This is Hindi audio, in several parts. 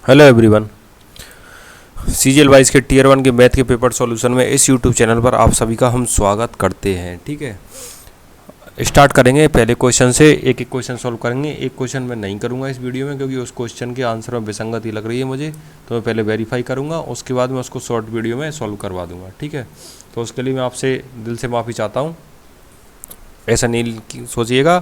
हेलो एवरीवन, सीजीएल वाइज के टीयर 1 के मैथ के पेपर सॉल्यूशन में इस यूट्यूब चैनल पर आप सभी का हम स्वागत करते हैं। ठीक है, स्टार्ट करेंगे पहले क्वेश्चन से। एक एक क्वेश्चन सॉल्व करेंगे। एक क्वेश्चन मैं नहीं करूंगा इस वीडियो में क्योंकि उस क्वेश्चन के आंसर में विसंगति लग रही है मुझे, तो मैं पहले वेरीफाई करूंगा, उसके बाद मैं उसको शॉर्ट वीडियो में सॉल्व करवा दूंगा। ठीक है, तो उसके लिए मैं आपसे दिल से माफ़ी चाहता हूँ। ऐसा नहीं सोचिएगा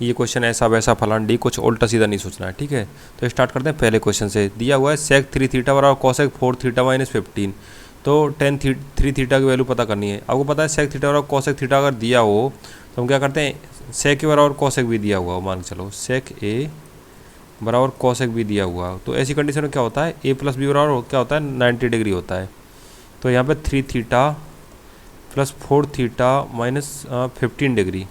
ये क्वेश्चन ऐसा वैसा फलान डी, कुछ उल्टा सीधा नहीं सोचना है। ठीक है, तो स्टार्ट करते हैं पहले क्वेश्चन से। दिया हुआ है सेक 3 थीटा बराबर कॉसेक 4 थीटा माइनस 15, तो 3 थीटा की वैल्यू पता करनी है। आपको पता है सेक थीटा बराबर कॉसेक थीटा अगर दिया हो तो हम क्या करते हैं, सेक के बराबर कॉसेक भी दिया हुआ हो, मान के चलो सेक ए बराबर कॉसेक भी दिया हुआ हो, तो ऐसी कंडीशन में क्या होता है, ए प्लस बी बराबर क्या होता है 90 डिग्री होता है। तो यहाँ पे 3 theta plus 4 theta minus 15 degree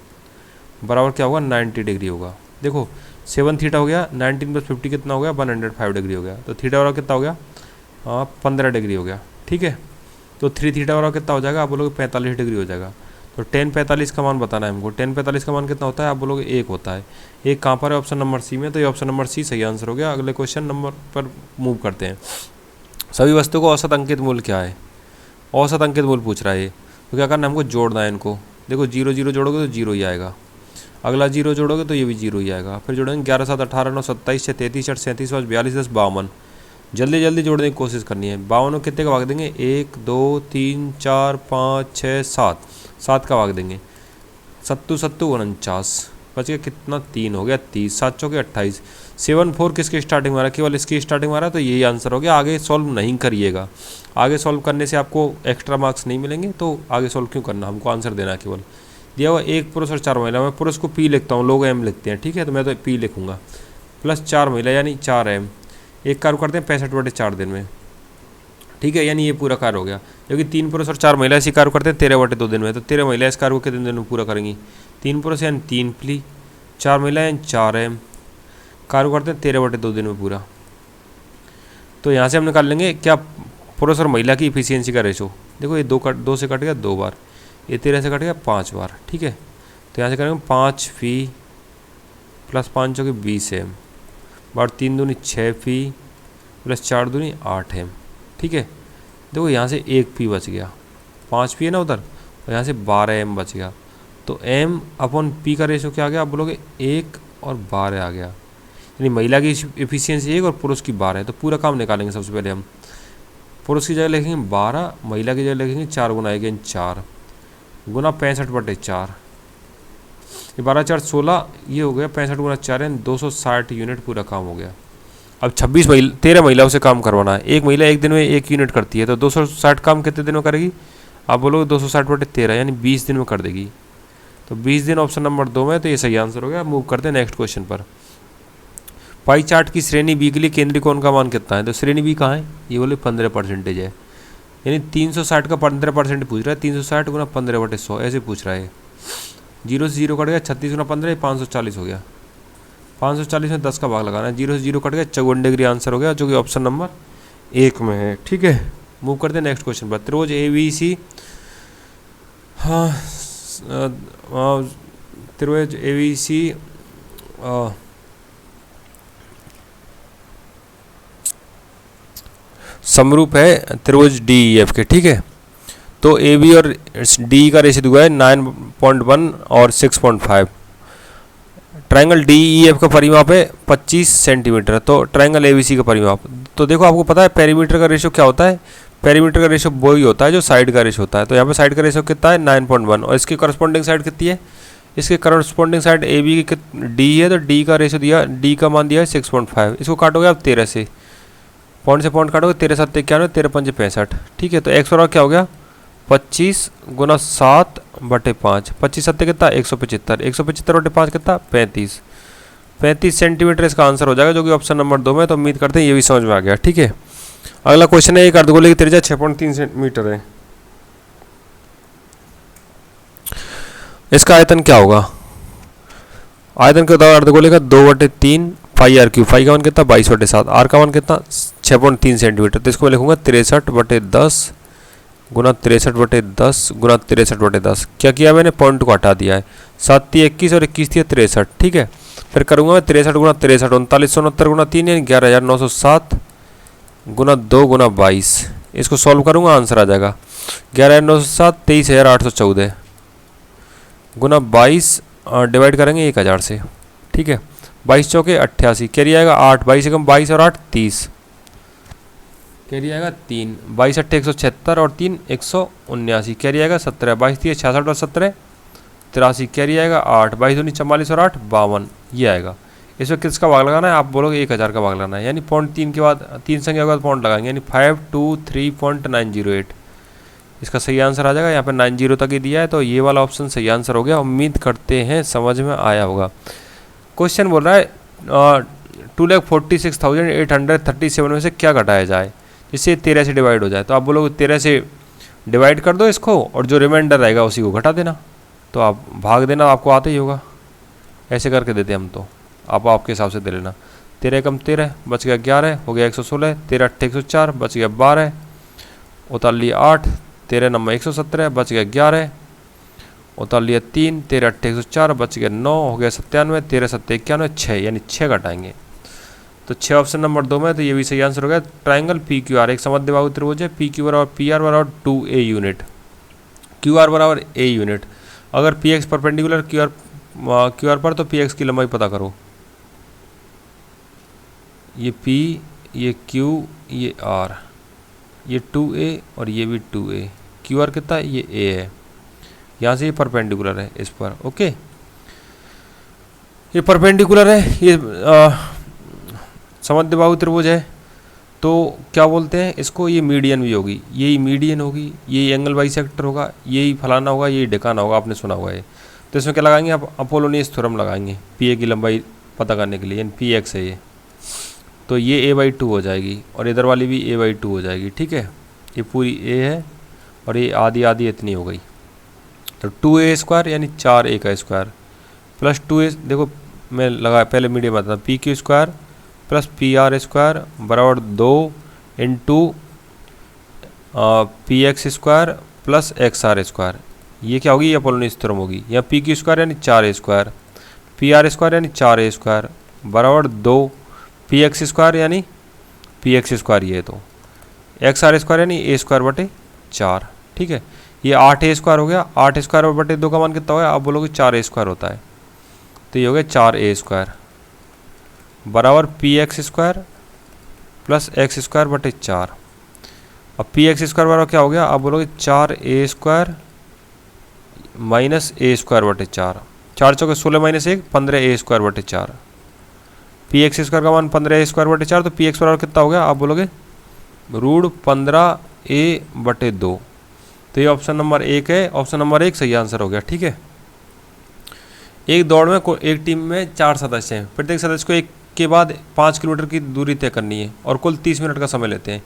बराबर क्या होगा 90 डिग्री होगा। देखो 7 थीटा हो गया, 19 प्लस 50 कितना हो गया 105 डिग्री हो गया। तो थीटा बराबर कितना हो गया 15 डिग्री हो गया। ठीक है, तो 3 थीटा बराबर कितना हो जाएगा, आप बोलोगे 45 डिग्री हो जाएगा। तो 10 45 का मान बताना है हमको। 10 45 का मान कितना होता है, आप बोलोगे 1 होता है। 1 कहाँ पर है, ऑप्शन नंबर सी में, तो ये ऑप्शन नंबर सी सही आंसर हो गया। अगले क्वेश्चन नंबर पर मूव करते हैं। सभी वस्तुओं को औसत अंकित मूल्य क्या है, औसत अंकित मूल्य पूछ रहा है। तो क्या करना है हमको, जोड़ना है इनको। देखो 0 0 जोड़ोगे तो 0 ही आएगा, अगला 0 जोड़ोगे तो ये भी 0 ही आएगा। फिर जोड़ेंगे 11 7 18 9 27 6 33 8 37 5 42 10 52। जल्दी जल्दी जोड़ने की कोशिश करनी है। 52 कितने का भाग देंगे, 1 2 3 4 5 6 7, 7 का भाग देंगे। 7 7 49, बच गया कितना 3 हो गया 30, 7 चौके 28। 7 4 किसकी स्टार्टिंग मारा, केवल इसकी स्टार्टिंग मारा, तो यही आंसर हो गया। आगे सॉल्व नहीं करिएगा, आगे सॉल्व करने से आपको एक्स्ट्रा मार्क्स नहीं मिलेंगे, तो आगे सॉल्व क्यों करना, हमको आंसर देना है केवल। दिया हुआ 1 पुरुष और 4 महिला, मैं पुरुष को पी लिखता हूँ, लोग एम लिखते हैं। ठीक है, तो मैं तो पी लिखूंगा, प्लस 4 महिला यानी 4 एम। एक कार्य करते हैं 65/4 दिन में। ठीक है, यानी ये पूरा कार्य हो गया, क्योंकि 3 पुरुष और 4 महिला इसी कार्य करते हैं 13/2 दिन में। तो 13 महिला इस कार्य को कितने दिन में पूरा करेंगी, 3 पुरुष यानी 3 प्ली, 4 महिला यानी 4 एम, कार्य करते हैं 13/2 दिन में पूरा। तो यहाँ से हम निकाल लेंगे क्या, पुरुष और महिला की इफिशियंसी का रेशो। देखो ये 2 से कट गया 2 बार, ये 13 से कट गया 5 बार। ठीक है, तो यहाँ से करेंगे 5 फी प्लस 5 चौके 20 एम, बार 3 दूनी 6 फी प्लस 4 दूनी 8 एम। ठीक है, देखो यहाँ से 1 फी बच गया, 5 फी है ना उधर, और यहाँ से 12 एम बच गया। तो एम अपॉन पी का रेशो क्या आ गया, आप बोलोगे 1 और 12 आ गया, यानी महिला की एफिशिएंसी 1 और पुरुष की 12 है। तो पूरा काम निकालेंगे। सबसे पहले हम पुरुष की जगह लिखेंगे 12, महिला की जगह लिखेंगे 4 गुना 1 4 गुना 65/4, ये 12 4 16, ये हो गया 65 गुना 4 यानी 260 यूनिट पूरा काम हो गया। अब 13 महिलाओं से काम करवाना है। एक महिला एक दिन में 1 यूनिट करती है, तो 260 काम कितने दिन में करेगी, आप बोलोगे 260/13 यानी 20 दिन में कर देगी। तो 20 दिन ऑप्शन नंबर 2 में, तो ये सही आंसर हो गया। मूव करते हैं नेक्स्ट क्वेश्चन पर। पाई चार्ट की श्रेणी बी के लिए केंद्रीय कोण का मान कितना है। तो श्रेणी बी कहाँ है, ये बोले 15% है, यानी 360 का 15% पूछ रहा है। 360 गुना 15/100 ऐसे पूछ रहा है। 0 से 0 कट गया, 36 गुना 15 540 हो गया। 540 में 10 का भाग लगाना है। 0 से 0 कट गया, 54 डिग्री आंसर हो गया, जो कि ऑप्शन नंबर 1 में है। ठीक है, मूव करते हैं नेक्स्ट क्वेश्चन पर। त्रिभुज ABC, हाँ त्रिभुज ABC समरूप है त्रिभुज DEF के। ठीक है, तो AB और D का रेशियो दिया है 9.1 और 6.5। ट्रायंगल DEF का परिमाप है 25 सेंटीमीटर, तो ट्रायंगल ABC का परिमाप। तो देखो आपको पता है पेरीमीटर का रेशियो क्या होता है, पेरीमीटर का रेशियो वही होता है जो साइड का रेशियो होता है। तो यहाँ पे साइड का रेशियो कितना है 9.1, और इसकी करस्पॉन्डिंग साइड कितनी है, इसके करस्पॉन्डिंग साइड AB की D है, तो D का रेशियो दिया, D का मान दिया है 6.5। इसको काटोगे आप 13 से, पॉइंट से पॉइंट काटोगे 13 7 91, 13 5 65। ठीक है, तो एक्स और क्या हो गया 25 गुना 7/5, 25 7 कितना 175, 175/5 कितना 35 सेंटीमीटर इसका आंसर हो जाएगा, जो कि ऑप्शन नंबर 2 में। तो उम्मीद करते हैं ये भी समझ में आ गया। ठीक है, अगला क्वेश्चन है, एक अर्धगोले की त्रिज्या 6.3 सेंटीमीटर है, इसका आयतन क्या होगा। आयतन क्या होता है अर्धगोले का 2/3 पाई r क्यूब, पाई का मान कितना 22/7, r का मान कितना 6.3 सेंटीमीटर। तो इसको मैं लिखूंगा 63/10 गुना 63/10 गुना 63/10। क्या किया मैंने, पॉइंट को हटा दिया है। 7 × 21 और 21 × 63। ठीक है, फिर करूंगा मैं 63 गुना 63, 3969 गुना 3 यानी 11,907 गुना 2 गुना 22, इसको सॉल्व करूँगा आंसर आ जाएगा 11,907 23,814 गुना 22 डिवाइड करेंगे 1000 से, ठीक है। 22 चौके 88, कैरी आएगा 8, 22 एकम 22 और 8 30, कैरी आएगा 3, 22 अट्ठे 176 और 3 179, कैरी आएगा 17, 22 3 66 और 17 83, कैरी आएगा 8, 22 दूनी 44 और 8 52, ये आएगा। इसमें किसका भाग लगाना है, आप बोलोगे 1000 का भाग लगाना है, यानी 0.3 के बाद 3 संख्या के बाद पॉइंट लगाएंगे, यानी 523.908 इसका सही आंसर आ जाएगा। यहाँ पे 90 तक ही दिया है, तो ये वाला ऑप्शन सही आंसर हो गया। उम्मीद करते हैं समझ में आया होगा। क्वेश्चन बोल रहा है 2,46,837 में से क्या घटाया जाए जिससे 13 से डिवाइड हो जाए। तो आप बोलोगे 13 से डिवाइड कर दो इसको और जो रिमाइंडर रहेगा उसी को घटा देना, तो आप भाग देना आपको आता ही होगा, ऐसे करके देते हम, तो आप आपके हिसाब से दे लेना। 13 कम 13 बच गया 11 हो गया 116, 13 अट्ठे 104 बच गया 12 उतार लिया 8, 13 नंबर 117 बच गया 11 उतार लिया 3, 13 अट्ठे 104 बच गया 9 हो गया 97, 13 सत्ते 91 6, यानी 6 घटाएंगे। तो 6 ऑप्शन नंबर 2 में, तो ये भी सही आंसर हो गया। ट्राइंगल पी क्यू आर एक समद्विबाहु त्रिभुज है, पी क्यू बराबर पी आर बराबर 2a यूनिट, क्यू आर बराबर a यूनिट। अगर P x perpendicular Q R पर, तो पी एक्स की लंबाई पता करो। ये P, ये Q, ये R, ये 2a और ये भी 2a, क्यू आर कितना है, ये a है, यहाँ से ये परपेंडिकुलर है इस पर, ओके। ये परपेंडिकुलर है, ये समद्विबाहु त्रिभुज है, तो क्या बोलते हैं इसको, ये मीडियन भी होगी, यही मीडियन होगी, यही एंगल बाइसेक्टर होगा, यही फलाना होगा, यही ढकाना होगा, आपने सुना हुआ है। तो इसमें क्या लगाएंगे आप, अपोलोनियस थ्योरम लगाएंगे पी ए की लंबाई पता करने के लिए, यानी पी एक्स है ये, तो ये a/2 हो जाएगी और इधर वाली भी a/2 हो जाएगी, ठीक है। ये पूरी a है और ये आधी आधी इतनी हो गई, तो 2a² यानी 4a का स्क्वायर प्लस 2a, देखो मैं लगा पहले मीडियम बताता, pq² प्लस pr² बराबर 2 इंटू px² प्लस xr²। ये क्या होगी, ये अपोलोनियस थ्योरम होगी। यहाँ pq² यानी 4a², pr² यानी 4a² बराबर 2 px² यानी px², ये तो xr² यानी a² बटे 4, ठीक है। ये 8a² हो गया, 8² बटे 2 का मान कितना हो गया, आप बोलोगे 4a² होता है, तो ये हो गया 4a² बराबर px² प्लस x² बटे 4। अब px² बराबर क्या हो गया, आप बोलोगे 4a² माइनस a² बटे 4, 4 चौके 16 माइनस 1 15a² बटे 4, px² का मान 15a² बटे 4, तो px बराबर कितना हो गया, आप बोलोगे √15a बटे 2। तो ये ऑप्शन नंबर 1 है, ऑप्शन नंबर 1 सही आंसर हो गया, ठीक है। एक दौड़ में एक टीम में 4 सदस्य हैं, प्रत्येक सदस्य को एक के बाद 5 किलोमीटर की दूरी तय करनी है और कुल 30 मिनट का समय लेते हैं।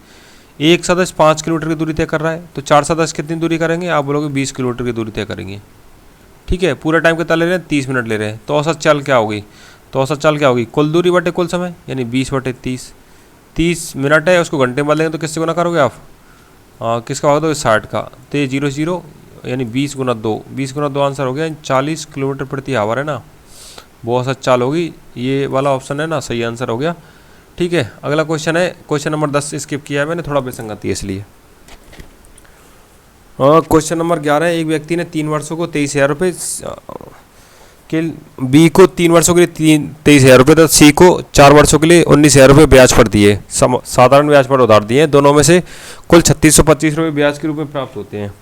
एक सदस्य 5 किलोमीटर की दूरी तय कर रहा है, तो 4 सदस्य कितनी दूरी करेंगे, आप बोलोगे 20 किलोमीटर की दूरी तय करेंगे, ठीक है। पूरा टाइम कितना ले रहे हैं, 30 मिनट ले रहे हैं, तो औसत चाल क्या होगी, तो औसत चाल क्या होगी, कुल दूरी बटे कुल समय, यानी 20 बटे 30, 30 मिनट है उसको घंटे में बदलेंगे तो किससे गुना करोगे आप, किसका होगा, तो 60 का, तो ये 0 0 यानी 20 गुना 2, 20 गुना 2 आंसर हो गया, 40 किलोमीटर प्रति आवर है ना, वो औसत चाल होगी, ये वाला ऑप्शन है ना, सही आंसर हो गया, ठीक है। अगला क्वेश्चन है, क्वेश्चन नंबर 10 स्किप किया है मैंने, थोड़ा बेसंगति है इसलिए। क्वेश्चन नंबर 11 है, एक व्यक्ति ने 3 वर्षों को 23,000 रुपये के, बी को 3 वर्षों के लिए 23,000 रुपये तथा सी को 4 वर्षों के लिए 19,000 रुपये ब्याज पर दिए, साधारण ब्याज पर उधार दिए, दोनों में से कुल 3625 रुपये ब्याज के रूप में प्राप्त होते हैं।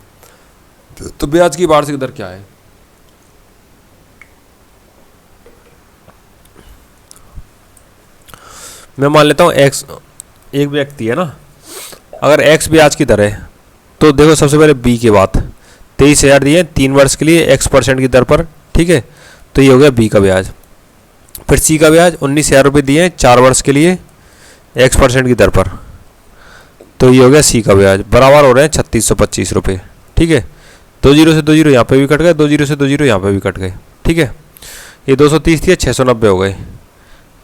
तो ब्याज की वार्षिक दर क्या है, मैं मान लेता हूँ x, एक व्यक्ति है ना, अगर x ब्याज की दर है, तो देखो सबसे पहले b की बात, 23,000 दिए 3 वर्ष के लिए x% की दर पर, ठीक है, तो ये हो गया b का ब्याज। फिर c का ब्याज 19,000 रुपये दिए 4 वर्ष के लिए x% की दर पर, तो ये हो गया c का ब्याज, बराबर हो रहे हैं 3625 रुपये, ठीक है। 2 0 से 2 0 यहाँ पे भी कट गए, 2 0 से 2 0 यहाँ पे भी कट गए, ठीक है। ये 230 दिए 690 हो गए,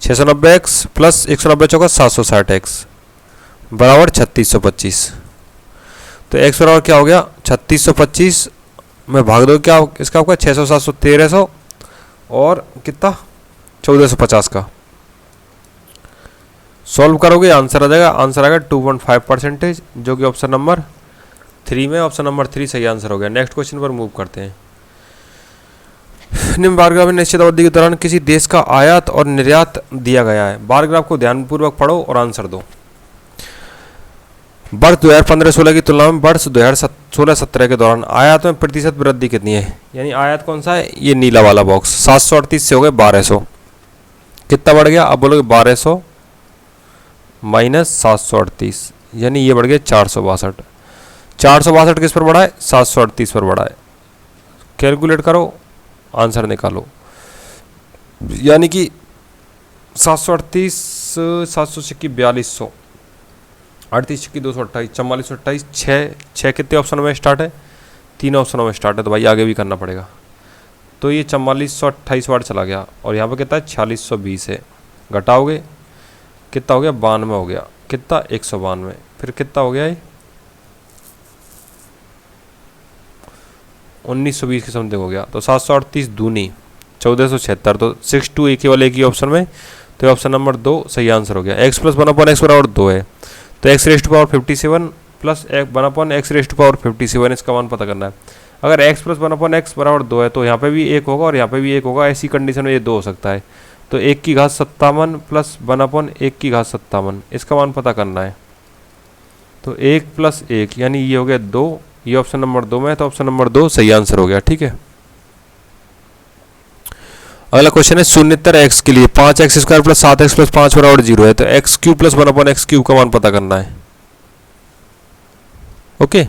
690x प्लस 190 चौका 760x बराबर 3625। तो x बराबर क्या हो गया, 3625 में भाग दो, क्या इसका होगा 600 700 1300 और कितना 1450 का सॉल्व करोगे आंसर आ जाएगा, आंसर आएगा 2.5%, जो कि ऑप्शन नंबर 3 में, ऑप्शन नंबर 3 सही आंसर हो गया। नेक्स्ट क्वेश्चन पर मूव करते हैं। निम्न बार ग्राफ में निश्चित अवधि के दौरान किसी देश का आयात और निर्यात दिया गया है। बार ग्राफ को ध्यानपूर्वक पढ़ो और आंसर दो। वर्ष 2015-16 की तुलना में वर्ष 2016-17 के दौरान आयात में प्रतिशत वृद्धि कितनी है? यानी आयात कौन सा है? ये नीला वाला बॉक्स। 738 से हो गए 1200, कितना बढ़ गया? अब बोलोगे 1200 माइनस 738, यानी ये बढ़ गया 462। 462 किस पर बढ़ा है? 738 पर बढ़ा है। कैलकुलेट करो, आंसर निकालो। यानी कि 738, 700 की 4200, 38 की 228, 4428, 6 कितने ऑप्शन में स्टार्ट है? 3 ऑप्शनों में स्टार्ट है, तो भाई आगे भी करना पड़ेगा। तो ये 4428 वाट चला गया, और यहाँ पे कितना है? 4620 है। घटाओगे कितना हो गया? 92 हो गया। कितना? 192। फिर कितना हो गया ये? 1920 के समथिंग हो गया। तो 738 दूनी 1476, तो 62 केवल एक ही ऑप्शन में, तो ऑप्शन नंबर 2 सही आंसर हो गया। x प्लस 1/x बराबर 2 है, तो x rest power 57 plus 1/x rest power 57, इसका मान पता करना है। अगर x प्लस 1/x बराबर 2 है तो यहाँ पे भी 1 होगा और यहाँ पे भी 1 होगा। ऐसी कंडीशन में ये 2 हो सकता है। तो 1 की घात 57 प्लस 1/1 की घात 57, इसका मान पता करना है। तो 1 प्लस 1 यानी ये हो गया 2, ये ऑप्शन नंबर 2 में है, तो ऑप्शन नंबर 2 सही आंसर हो गया। ठीक है, अगला क्वेश्चन है शून्यतर x के लिए 5x square plus 7x plus 5 बराबर 0 है, तो x cube plus 1/x cube का मान पता करना है। Okay,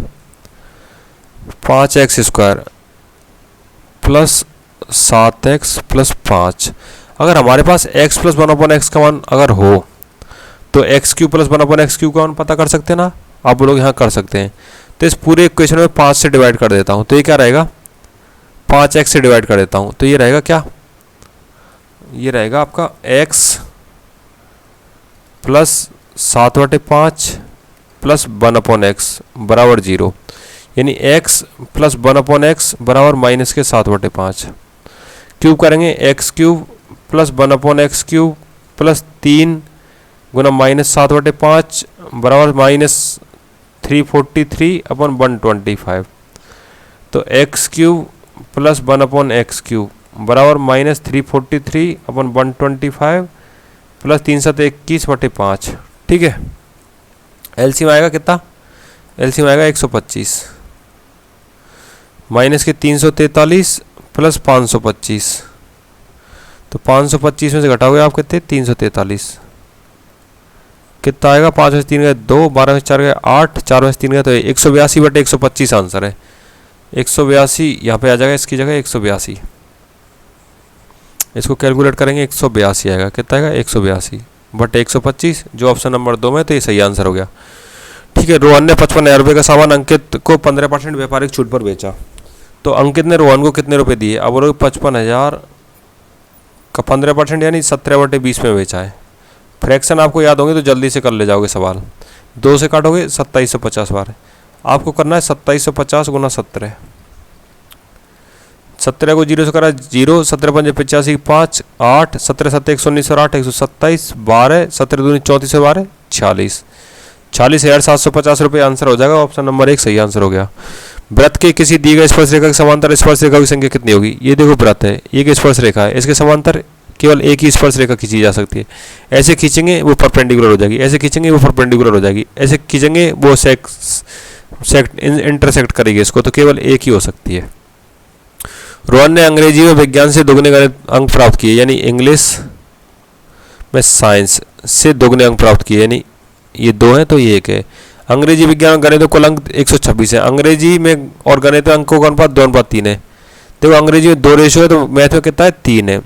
5x square plus 7x plus 5, अगर हमारे पास x प्लस 1/x का मान अगर हो तो x cube plus 1/x cube का मान पता कर सकते हैं ना? आप लोग यहाँ कर सकते हैं। तो इस पूरे इक्वेशन में 5 से डिवाइड कर देता हूँ, तो ये क्या रहेगा? 5x से डिवाइड कर देता हूँ, तो ये रहेगा क्या? ये रहेगा आपका x प्लस 7/5 प्लस 1/x बराबर 0, यानी x प्लस 1/x बराबर माइनस के 7/5। क्यूब करेंगे x cube plus 1/x cube plus 3 गुना माइनस 7/5 बराबर माइनस 343/125। तो x cube plus 1/x cube बराबर माइनस 343/125 प्लस 321/5। ठीक है, एलसीएम आएगा कितना? एलसीएम आएगा 125 माइनस के 343 प्लस 525, तो 525 में से घटाओगे आप कितने? 343। कितना आएगा? 5 में से 3 गए 2, 12 में से 4 गए 8, 4 में से 3 गए तो 182/125 आंसर है। 182 यहाँ पे आ जाएगा, इसकी जगह 182। इसको कैलकुलेट करेंगे, 182 आएगा। कितना आएगा? 182/125, जो ऑप्शन नंबर 2 में, तो ये सही आंसर हो गया। ठीक है, रोहन ने 55,000 रुपये का सामान अंकित को 15% व्यापारिक छूट पर बेचा, तो अंकित ने रोहन को कितने रुपए दिए? अब बोलोगे 55,000 का 15% यानी 17/20 में बेचा है। फ्रैक्शन आपको याद होंगे तो जल्दी से कर ले जाओगे सवाल। 2 से काटोगे 2750 बार, आपको करना है 2750 गुना 17। 17 को 0 से करा 0, 17 5 85 5 8, 17 7 119 और 8 127 12, 17 दूनी 34 और 12 46, 46,750 रुपये आंसर हो जाएगा। ऑप्शन नंबर 1 सही आंसर हो गया। वृत्त के किसी दी गई स्पर्श रेखा के समांतर स्पर्श रेखा की संख्या कितनी होगी? ये देखो वृत्त है, एक स्पर्श रेखा है, इसके समांतर केवल एक ही स्पर्श रेखा खींची जा सकती है। ऐसे खींचेंगे वो परपेंडिकुलर हो जाएगी, ऐसे खींचेंगे वो परपेंडिकुलर हो जाएगी, ऐसे खींचेंगे वो इंटरसेक्ट करेगी इसको, तो केवल एक ही हो सकती है। रोहन ने अंग्रेजी में विज्ञान से दोगुने अंक प्राप्त किए, यानी इंग्लिश में साइंस से दोगुने अंक प्राप्त किए, यानी ये 2 है तो ये 1 है। अंग्रेजी विज्ञान गणित में कुल अंक 126 है। अंग्रेजी में और गणित में अंकों का अनुपात 2:3 है। देखो अंग्रेजी में 2 रेशो है, तो मैथ में कितना है? 3 है।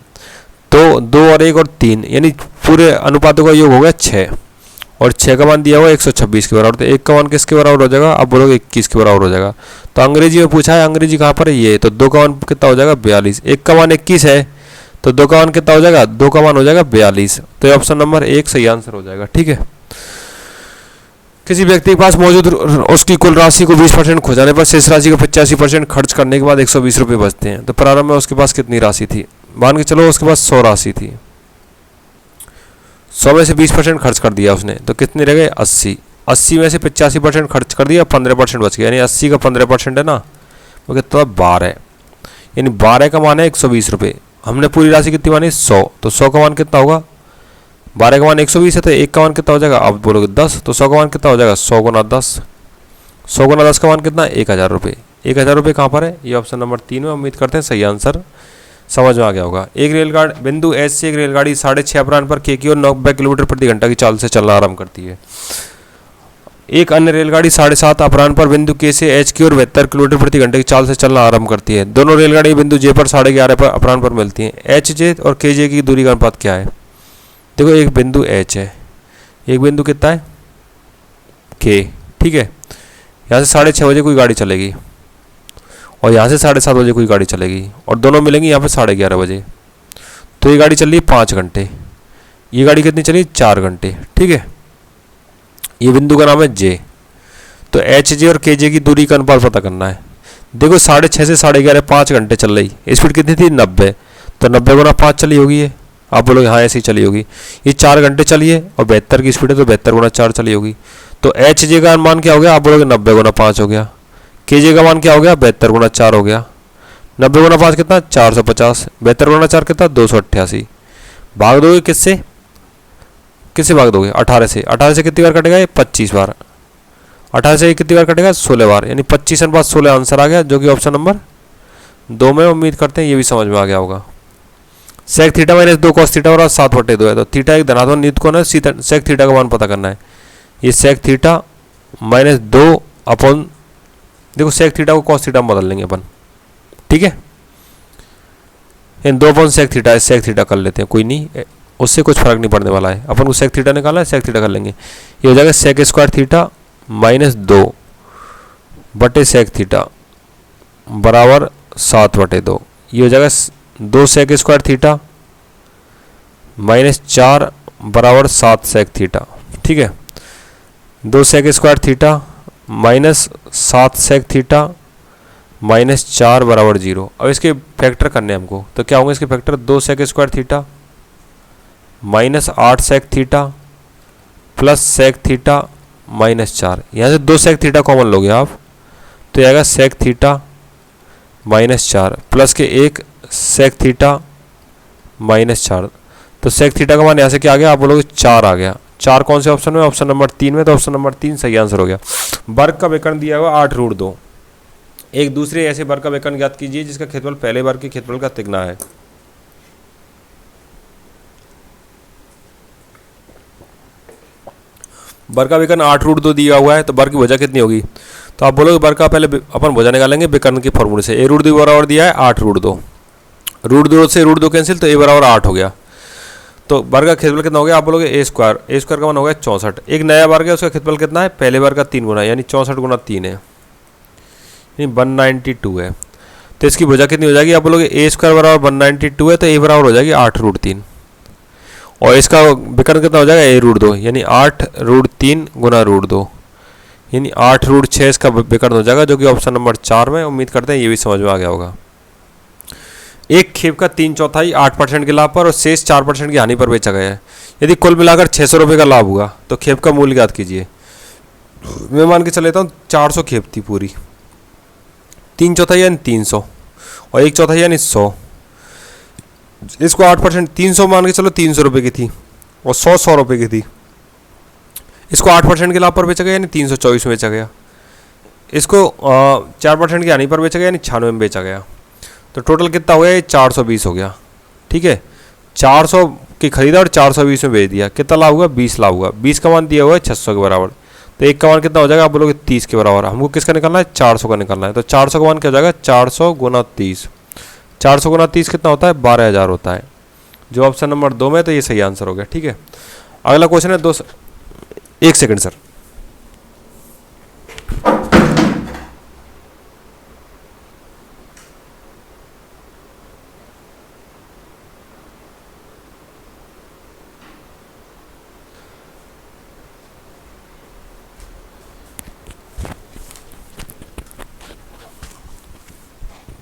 तो 2 और 1 और 3 यानी पूरे अनुपातों का योग हो गया 6, और 6 का मान दिया हुआ 126 के बराबर, तो 1 का मान किसके बराबर हो जाएगा? आप बोलोगे 21 के बराबर हो जाएगा। तो अंग्रेजी में पूछा है, अंग्रेजी कहाँ पर है? ये, तो 2 का मान कितना हो जाएगा? 42। 1 का मान 21 है, तो 2 का मान कितना हो जाएगा? 2 का मान हो जाएगा 42, तो ऑप्शन नंबर 1 सही आंसर हो जाएगा। ठीक है, किसी व्यक्ति के पास मौजूद उसकी कुल राशि को 20% खो जाने पर शेष राशि को 85% खर्च करने के बाद 120 रुपये बचते हैं, तो प्रारंभ में उसके पास कितनी राशि थी? मान के चलो उसके पास 100 राशि थी। 100 में से 20% खर्च कर दिया उसने, तो कितने रह गए 80। 80 में से 85% खर्च कर दिया, 15% बच गया, यानी 80 का 15% है ना, वो कितना 12, यानी 12 का मान है 120 रुपये। हमने पूरी राशि कितनी मानी 100, तो 100 का मान कितना होगा, 12 का मान 120 है, तो 1 का मान कितना हो जाएगा, अब बोलोगे 10, तो 100 का मान कितना हो जाएगा 100 गुना 10। 100 गुना 10 का मान कितना, 1000 रुपये। 1000 रुपये कहाँ पर है, ये ऑप्शन नंबर 3 में। उम्मीद करते हैं सही आंसर समझ में आ गया होगा। एक रेलगाड़ी बिंदु एच से एक रेलगाड़ी 6:30 अपराह्न पर के की ओर 90 किलोमीटर प्रति घंटा की चाल से चलना आरंभ करती है। एक अन्य रेलगाड़ी 7:30 अपराह्न पर बिंदु के से एच की ओर 72 किलोमीटर प्रति घंटे की चाल से चलना आरंभ करती है। दोनों रेलगाड़ी बिंदु जे पर 11:30 पर अपराह्न पर मिलती हैं। एच जे और के जे की दूरी का अनुपात क्या है। देखो एक बिंदु एच है, एक बिंदु कितना है के, ठीक है। यहाँ से 6:30 बजे कोई गाड़ी चलेगी और यहाँ से 7:30 बजे कोई गाड़ी चलेगी और दोनों मिलेंगी यहाँ पे 11:30 बजे। तो ये गाड़ी चल रही है 5 घंटे, ये गाड़ी कितनी चली 4 घंटे, ठीक है। ये बिंदु का नाम है जे। तो एच जे और के जे की दूरी का अनुपात पता करना है। देखो 6:30 से 11:30 5 घंटे चल रही, स्पीड कितनी थी 90, तो 90 गुना 5 चली होगी ये। आप बोलोगे हाँ ऐसी चली होगी। ये 4 घंटे चली है और 72 की स्पीड है, तो 72 गुना 4 चली होगी। तो एच जे का मान क्या हो गया, आप बोलोगे 90 गुना 5 हो गया। के जे का मान क्या हो गया, 72 गुना 4 हो गया। 90 गुना 5 कितना 450, 72 गुना 4 कितना 288। भाग दोगे किससे, किससे भाग दोगे 18 से। 18 से कितनी बार कटेगा ये 25 बार। 18 से कितनी बार कटेगा 16 बार, यानी 25/16 आंसर आ गया, जो कि ऑप्शन नंबर 2 में। उम्मीद करते हैं ये भी समझ में आ गया होगा। Sec theta minus 2 cos theta और 7/2 है, तो थीटा एक धनात्मक नियुक्त कोण है, सेक थीटा का मान पता करना है। ये सेक थीटा माइनस 2 अपॉन, देखो सेक थीटा को कॉस थीटा में बदल लेंगे अपन, ठीक है। इन 2 upon sec theta, sec theta कर लेते हैं, कोई नहीं, उससे कुछ फर्क नहीं पड़ने वाला है। अपन को सेक थीटा निकालना है, सेक थीटा कर लेंगे। ये हो जाएगा सेक स्क्वायर थीटा माइनस 2 बटे सेक थीटा बराबर 7/2। ये हो जाएगा 2 सेक स्क्वायर थीटा माइनस 4 बराबर 7 सेक थीटा, ठीक है। 2 sec square theta minus 7 sec theta minus 4 बराबर 0। अब इसके फैक्टर करने हैं हमको, तो क्या होंगे इसके factor, 2 sec square theta minus 8 sec theta plus sec theta minus 4। यहाँ से 2 सेक थीटा कॉमन लोगे आप, तो आएगा सेक थीटा माइनस 4 प्लस के 1 सेक थीटा माइनस 4। तो सेक थीटा का मान यहाँ से क्या आ गया, आप बोलोगे 4 आ गया। 4 कौन से ऑप्शन में, ऑप्शन नंबर 3 में, तो ऑप्शन नंबर 3 सही आंसर हो गया। वर्ग का विकर्ण दिया हुआ 8√2। एक दूसरे ऐसे वर्ग का विकर्ण ज्ञात कीजिए जिसका क्षेत्रफल पहले वर्ग के क्षेत्रफल का तिगुना है। वर्ग का विकर्ण 8√2 दिया हुआ है, तो वर्ग की भुजा कितनी होगी। तो आप बोलोगे वर्ग का पहले अपन भुजा निकालेंगे विकर्ण के फॉर्मूले से। a√2 बराबर दिया है 8√2, √2 से √2 कैंसिल, तो a बराबर 8 हो गया। तो वर्ग का क्षेत्रफल कितना हो गया, आप बोलोगे a स्क्वायर, a स्क्वायर का मान हो गया 64। एक नया वर्ग है, उसका क्षेत्रफल कितना है, पहले वर्ग का 3 गुना, यानी 64 गुना 3 है, यानी 192 है। तो इसकी भुजा कितनी हो जाएगी, आप बोलोगे a स्क्वायर बराबर 192 है, तो a बराबर हो जाएगी 8√3 और इसका विकर्ण कितना हो जाएगा a√2, यानी 8√3 गुना √2, यानी 8√6 इसका विकर्ण हो जाएगा, जो कि ऑप्शन नंबर 4 में। उम्मीद करते हैं ये भी समझ में आ गया होगा। एक खेप का 3/4 8% के लाभ पर और शेष 4% की हानि पर बेचा गया है। यदि कुल मिलाकर 600 रुपये का लाभ हुआ तो खेप का मूल्य ज्ञात कीजिए। मैं मान के चल लेता हूँ 400 खेप थी पूरी, 3/4 यानी 300 और 1/4 यानी 100। इसको 8%, 300 मान के चलो 300 रुपये की थी और 100 रुपये की थी। इसको 8% के लाभ पर बेचा गया, यानी 324 में बेचा गया। इसको 4% की हानि पर बेचा गया, यानी 96 में बेचा गया। तो टोटल कितना हो गया, ये 420 हो गया, ठीक है। 400 की खरीदा और 420 में बेच दिया, कितना लाभ हुआ, 20 लाभ हुआ। 20 का मान दिया हुआ है 600 के बराबर, तो एक का मान कितना हो जाएगा, आप बोलोगे 30 के बराबर। हमको किसका निकालना है, 400 का निकालना है। तो 400 का मान क्या हो जाएगा, 400 गुना 30। 400 गुना 30 कितना होता है, 12,000 होता है, जो ऑप्शन नंबर 2 में। तो ये सही आंसर हो गया, ठीक है। अगला क्वेश्चन है 1 सेकंड सर।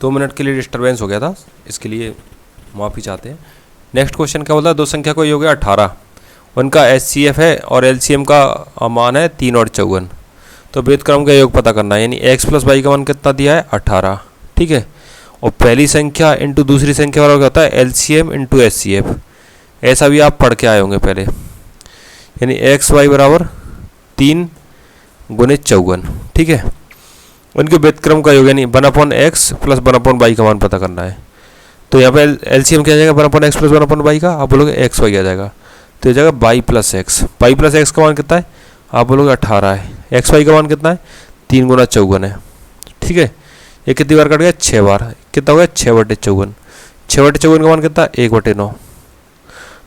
दो मिनट के लिए डिस्टर्बेंस हो गया था, इसके लिए माफ़ी चाहते हैं। नेक्स्ट क्वेश्चन क्या बोला, दो संख्या को योग है 18 उनका HCF है और LCM का मान है 3 और 54। तो व्युत्क्रम का योग पता करना है, यानी x प्लस वाई का मान कितना दिया है 18, ठीक है। और पहली संख्या इंटू दूसरी संख्या वाला क्या होता है LCM इंटू HCF, ऐसा भी आप पढ़ के आए होंगे पहले, यानी XY बराबर 3 गुने 54, ठीक है। उनके व्युत्क्रम का योग यानी 1/x प्लस 1/y का मान पता करना है। तो यहाँ पे LCM क्या आ जाएगा 1/x प्लस 1/y का, आप बोलोगे XY आ जाएगा, तो ये जाएगा y plus x. Y plus x का मान कितना है, आप बोलोगे 18 है। XY का मान कितना है 3 गुना 54 है, ठीक है। ये कितनी बार कट गया 6 बार, कितना हो गया 6/54। 6/54 का मान कितना है 1/9,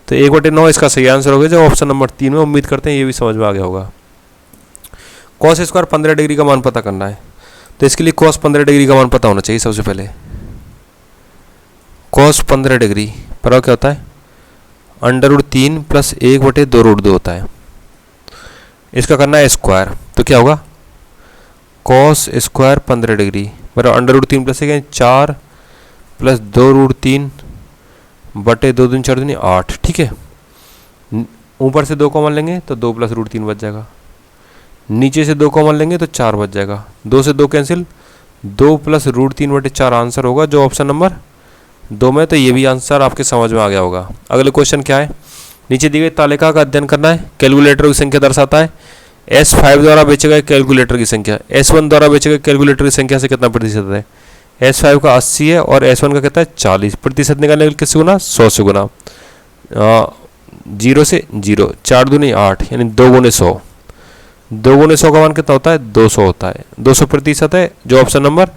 तो 1/9 इसका सही आंसर हो गया जो ऑप्शन नंबर 3 में। उम्मीद करते हैं ये भी समझ में आ गया होगा। कॉस स्क्वायर 15 डिग्री का मान पता करना है, तो इसके लिए कॉस 15 डिग्री का मान पता होना चाहिए सबसे पहले। कॉस 15 डिग्री पर क्या होता है √3 प्लस 1/2√2 होता है। इसका करना है स्क्वायर, तो क्या होगा कॉस स्क्वायर 15 डिग्री बराबर √3 प्लस 4 प्लस 2√3 बटे 2 दूनी 4 दूनी 8, ठीक है। ऊपर से 2 कॉमन लेंगे तो 2 प्लस √3 बच जाएगा, नीचे से 2 कॉमन लेंगे तो 4 बच जाएगा, 2 से 2 कैंसिल, 2 प्लस √3/4 आंसर होगा जो ऑप्शन नंबर 2 में। तो ये भी आंसर आपके समझ में आ गया होगा। अगले क्वेश्चन क्या है, नीचे दी गई तालिका का अध्ययन करना है। कैलकुलेटर की संख्या दर्शाता है। S5 द्वारा बेचे गए कैलकुलेटर की संख्या S1 द्वारा बेचे गए कैलकुलेटर की संख्या से कितना प्रतिशत है। S5 का 80 है और S1 का कितना है 40। प्रतिशत निकालने के लिए किससे गुना 100 से गुना, 0 से 0, 4 दूनी 8 यानी 2 गुने 100। 2 गुने 100 का मान कितना होता है 200 होता है, 200 प्रतिशत है जो ऑप्शन नंबर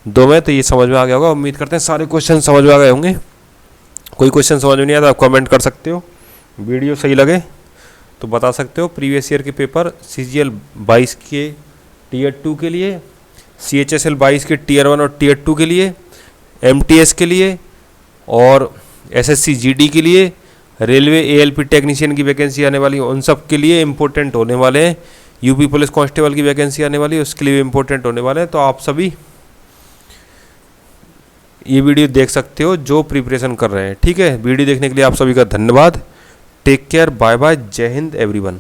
2 में। तो ये समझ में आ गया होगा। उम्मीद करते हैं सारे क्वेश्चन समझ में आ गए होंगे। कोई क्वेश्चन समझ में नहीं आया तो आप कमेंट कर सकते हो। वीडियो सही लगे तो बता सकते हो। प्रीवियस ईयर के पेपर CGL 22 के Tier 2 के लिए, CHSL 22 के Tier 1 और Tier 2 के लिए, MTS के लिए और SSC GD के लिए, रेलवे ALP टेक्नीशियन की वैकेंसी आने वाली है उन सब के लिए इम्पोर्टेंट होने वाले हैं। यूपी पुलिस कांस्टेबल की वैकेंसी आने वाली है उसके लिए इम्पोर्टेंट होने वाले हैं। तो आप सभी ये वीडियो देख सकते हो जो प्रिपरेशन कर रहे हैं, ठीक है। वीडियो देखने के लिए आप सभी का धन्यवाद। टेक केयर, बाय बाय, जय हिंद एवरीवन।